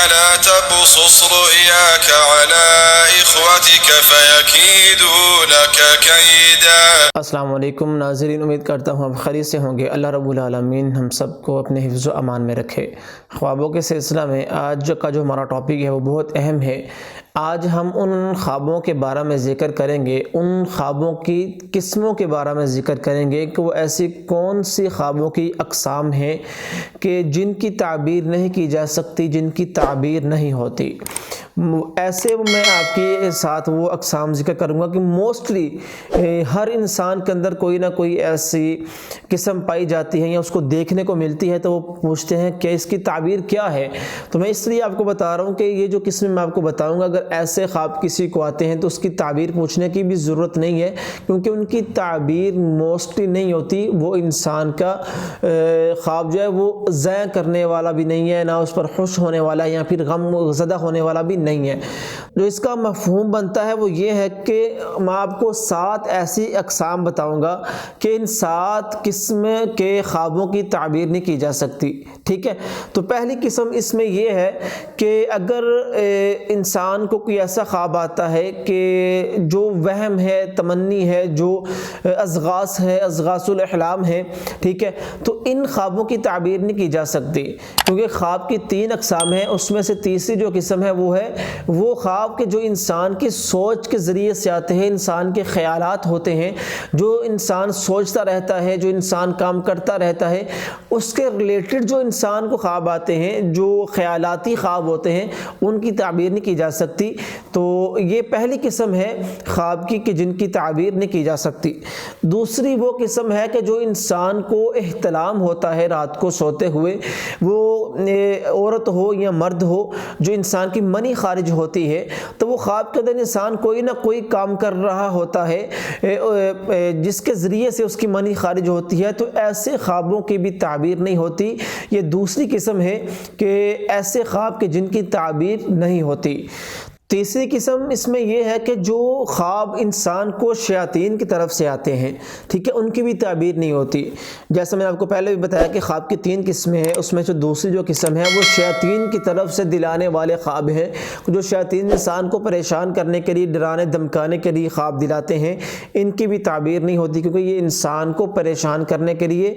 لا تقصص رؤياك على إخوتك فيكيدوا لك كيدا۔ السلام علیکم ناظرین، امید کرتا ہوں آپ خیریت سے ہوں گے۔ اللہ رب العالمین ہم سب کو اپنے حفظ و امان میں رکھے۔ خوابوں کے سلسلہ میں آج کا جو ہمارا ٹاپک ہے وہ بہت اہم ہے۔ آج ہم ان خوابوں کے بارے میں ذکر کریں گے، ان خوابوں کی قسموں کے بارے میں ذکر کریں گے کہ وہ ایسی کون سی خوابوں کی اقسام ہیں کہ جن کی تعبیر نہیں کی جا سکتی، جن کی تعبیر نہیں ہوتی۔ ایسے میں آپ کے ساتھ وہ اقسام ذکر کروں گا کہ موسٹلی ہر انسان کے اندر کوئی نہ کوئی ایسی قسم پائی جاتی ہے یا اس کو دیکھنے کو ملتی ہے، تو وہ پوچھتے ہیں کہ اس کی تعبیر کیا ہے۔ تو میں اس لیے آپ کو بتا رہا ہوں کہ یہ جو قسم میں آپ کو بتاؤں گا، اگر ایسے خواب کسی کو آتے ہیں تو اس کی تعبیر پوچھنے کی بھی ضرورت نہیں ہے، کیونکہ ان کی تعبیر موسٹلی نہیں ہوتی۔ وہ انسان کا خواب جو ہے وہ ضائع کرنے والا بھی نہیں ہے، نہ اس پر خوش ہونے والا یا پھر غم زدہ ہونے والا بھی نہیں ہے۔ جو اس کا مفہوم بنتا ہے وہ یہ ہے کہ میں آپ کو 7 ایسی اقسام بتاؤں گا کہ ان 7 قسم کے خوابوں کی تعبیر نہیں کی جا سکتی، ٹھیک ہے۔ تو پہلی قسم اس میں یہ ہے کہ اگر انسان کو کوئی ایسا خواب آتا ہے کہ جو وہم ہے، تمنی ہے، جو اضغاث ہے، اضغاث الاحلام ہے، ٹھیک ہے، تو ان خوابوں کی تعبیر نہیں کی جا سکتی، کیونکہ خواب کی 3 اقسام ہیں۔ اس میں سے تیسری جو قسم ہے وہ خواب کے جو انسان کی سوچ کے ذریعے سے آتے ہیں، انسان کے خیالات ہوتے ہیں، جو انسان سوچتا رہتا ہے، جو انسان کام کرتا رہتا ہے، اس کے ریلیٹڈ جو انسان کو خواب آتے ہیں، جو خیالاتی خواب ہوتے ہیں، ان کی تعبیر نہیں کی جا سکتی۔ تو یہ پہلی قسم ہے خواب کی کہ جن کی تعبیر نہیں کی جا سکتی۔ دوسری وہ قسم ہے کہ جو انسان کو احتلام ہوتا ہے رات کو سوتے ہوئے، وہ عورت ہو یا مرد ہو، جو انسان کی منی خارج ہوتی ہے، تو وہ خواب کے اندر انسان کوئی نہ کوئی کام کر رہا ہوتا ہے جس کے ذریعے سے اس کی منی خارج ہوتی ہے، تو ایسے خوابوں کی بھی تعبیر نہیں ہوتی۔ یہ دوسری قسم ہے کہ ایسے خواب کے جن کی تعبیر نہیں ہوتی۔ تیسری قسم اس میں یہ ہے کہ جو خواب انسان کو شیاطین کی طرف سے آتے ہیں، ٹھیک ہے، ان کی بھی تعبیر نہیں ہوتی۔ جیسا میں نے آپ کو پہلے بھی بتایا کہ خواب کی 3 قسمیں ہیں، اس میں سے دوسری جو قسم ہے وہ شیاطین کی طرف سے دلانے والے خواب ہیں، جو شیاطین انسان کو پریشان کرنے کے لیے، ڈرانے دھمکانے کے لیے خواب دلاتے ہیں، ان کی بھی تعبیر نہیں ہوتی، کیونکہ یہ انسان کو پریشان کرنے کے لیے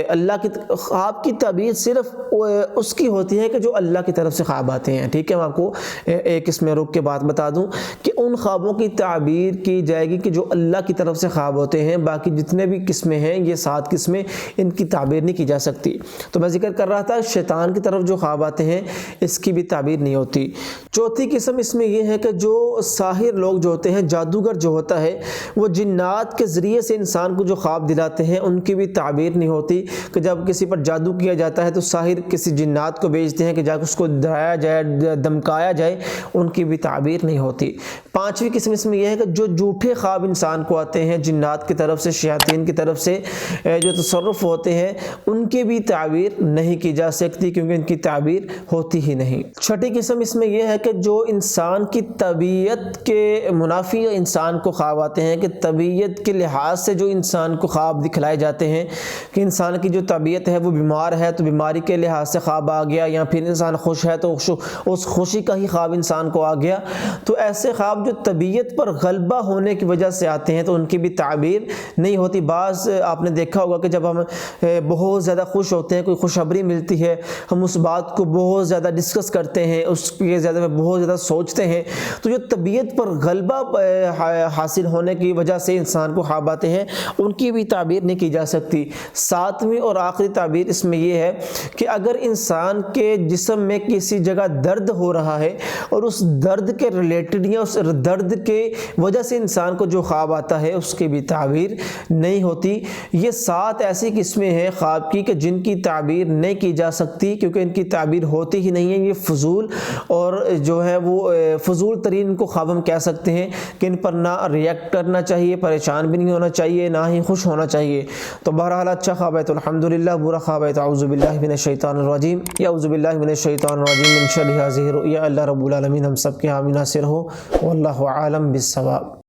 اللہ کی خواب کی تعبیر صرف اس کی ہوتی ہے کہ جو اللہ کی طرف سے خواب آتے ہیں، ٹھیک ہے۔ میں آپ کو ایک اس میں رک کے بات بتا دوں کہ ان خوابوں کی تعبیر کی جائے گی کہ جو اللہ کی طرف سے خواب ہوتے ہیں۔ باقی جتنے بھی قسمیں ہیں، یہ 7 قسمیں، ان کی تعبیر نہیں کی جا سکتی۔ تو میں ذکر کر رہا تھا شیطان کی طرف جو خواب آتے ہیں، اس کی بھی تعبیر نہیں ہوتی۔ چوتھی قسم اس میں یہ ہے کہ جو ساحر لوگ جو ہوتے ہیں، جادوگر جو ہوتا ہے، وہ جنات کے ذریعے سے انسان کو جو خواب دلاتے ہیں، ان کی بھی تعبیر نہیں ہوتی کہ جب کسی پر جادو کیا جاتا ہے تو ساحر کسی جنات کو بھیجتے ہیں کہ جا کے اس کو ڈرایا جائے، دمکایا جائے، ان کی بھی تعبیر نہیں ہوتی۔ 5ویں قسم اس میں یہ ہے کہ جو جھوٹے خواب انسان کو آتے ہیں جنات کی طرف سے، شیاطین کی طرف سے جو تصرف ہوتے ہیں، ان کی بھی تعبیر نہیں کی جا سکتی، کیونکہ ان کی تعبیر ہوتی ہی نہیں۔ 6ٹھی قسم اس میں یہ ہے کہ جو انسان کی طبیعت کے منافی انسان کو خواب آتے ہیں، کہ طبیعت کے لحاظ سے جو انسان کو خواب دکھلائے جاتے ہیں کہ انسان کی جو طبیعت ہے وہ بیمار ہے تو بیماری کے لحاظ سے خواب آ گیا، یا پھر انسان خوش ہے تو اس خوشی کا ہی خواب انسان کو آ گیا۔ تو ایسے خواب جو طبیعت پر غلبہ ہونے کی وجہ سے آتے ہیں تو ان کی بھی تعبیر نہیں ہوتی۔ بعض آپ نے دیکھا ہوگا کہ جب ہم بہت زیادہ خوش ہوتے ہیں، کوئی خوشخبری ملتی ہے، ہم اس بات کو بہت زیادہ ڈسکس کرتے ہیں، اس کے بہت زیادہ سوچتے ہیں، تو جو طبیعت پر غلبہ حاصل ہونے کی وجہ سے انسان کو خواب آتے ہیں، ان کی بھی تعبیر نہیں کی جا سکتی۔ 7ویں اور آخری تعبیر اس میں یہ ہے کہ اگر انسان کے جسم میں کسی جگہ درد ہو رہا ہے اور اس درد کے ریلیٹڈ یا اس درد کے وجہ سے انسان کو جو خواب آتا ہے، اس کی بھی تعبیر نہیں ہوتی۔ یہ 7 ایسی قسمیں ہیں خواب کی کہ جن کی تعبیر نہیں کی جا سکتی، کیونکہ ان کی تعبیر ہوتی ہی نہیں ہے۔ یہ فضول اور جو ہے وہ فضول ترین کو خواب ہم کہہ سکتے ہیں کہ ان پر نہ ریئیکٹ کرنا چاہیے، پریشان بھی نہیں ہونا چاہیے، نہ ہی خوش ہونا چاہیے۔ تو بہرحال اچھا خواب ہے تو الحمدللہ، برا خواب ہے تو اعوذ باللہ من الشیطان الرجیم، یا اعوذ باللہ من الشیطان الرجیم من شر ھذہ الرؤیا۔ اللہ رب العالمین ہم سب کے حامی ناصر ہو، واللہ عالم بالصواب۔